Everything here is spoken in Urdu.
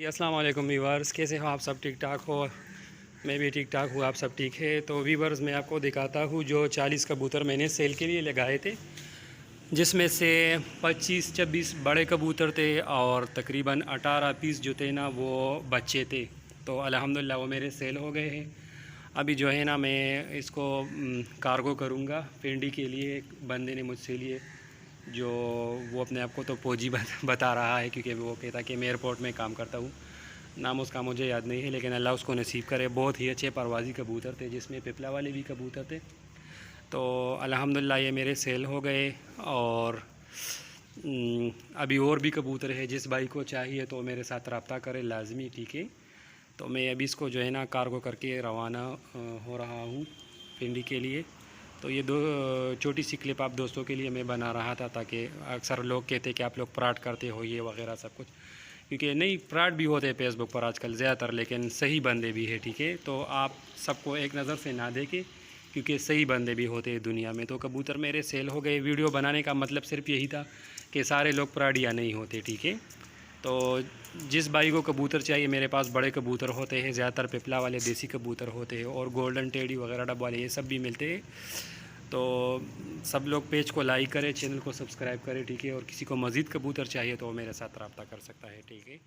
السلام علیکم ویورز، کیسے ہو آپ؟ سب ٹھیک ٹھاک ہو؟ میں بھی ٹھیک ٹھاک ہوں، آپ سب ٹھیک ہے؟ تو ویورز میں آپ کو دکھاتا ہوں جو 40 کبوتر میں نے سیل کے لیے لگائے تھے، جس میں سے 25-26 بڑے کبوتر تھے اور تقریباً 18 پیس جو تھے نا وہ بچے تھے۔ تو الحمدللہ وہ میرے سیل ہو گئے ہیں۔ ابھی جو ہے نا میں اس کو کارگو کروں گا پنڈی کے لیے۔ ایک بندے نے مجھ سے لیے، جو وہ اپنے آپ کو تو فوجی بتا رہا ہے، کیونکہ وہ کہتا کہ میں ایئرپورٹ میں کام کرتا ہوں۔ نام اس کا مجھے یاد نہیں ہے، لیکن اللہ اس کو نصیب کرے۔ بہت ہی اچھے پروازی کبوتر تھے، جس میں پپلا والے بھی کبوتر تھے۔ تو الحمدللہ یہ میرے سیل ہو گئے۔ اور ابھی اور بھی کبوتر ہے، جس بھائی کو چاہیے تو میرے ساتھ رابطہ کرے لازمی، ٹھیک ہے؟ تو میں ابھی اس کو جو ہے نا کارگو کر کے روانہ ہو رہا ہوں پنڈی کے لیے۔ تو یہ چھوٹی سی کلپ آپ دوستوں کے لیے میں بنا رہا تھا، تاکہ اکثر لوگ کہتے کہ آپ لوگ فراڈ کرتے ہو یہ وغیرہ سب کچھ، کیونکہ نہیں، فراڈ بھی ہوتے ہیں فیس بک پر آج کل زیادہ تر، لیکن صحیح بندے بھی ہے، ٹھیک ہے؟ تو آپ سب کو ایک نظر سے نہ دیکھیں، کیونکہ صحیح بندے بھی ہوتے ہیں دنیا میں۔ تو کبوتر میرے سیل ہو گئے۔ ویڈیو بنانے کا مطلب صرف یہی تھا کہ سارے لوگ فراڈیا نہیں ہوتے، ٹھیک ہے؟ تو جس بھائی کو کبوتر چاہیے، میرے پاس بڑے کبوتر ہوتے ہیں، زیادہ تر پپلا والے دیسی کبوتر ہوتے ہیں، اور گولڈن ٹیڈی وغیرہ ڈب والے یہ سب بھی ملتے ہیں۔ تو سب لوگ پیج کو لائک کریں، چینل کو سبسکرائب کریں، ٹھیک ہے؟ اور کسی کو مزید کبوتر چاہیے تو وہ میرے ساتھ رابطہ کر سکتا ہے، ٹھیک ہے؟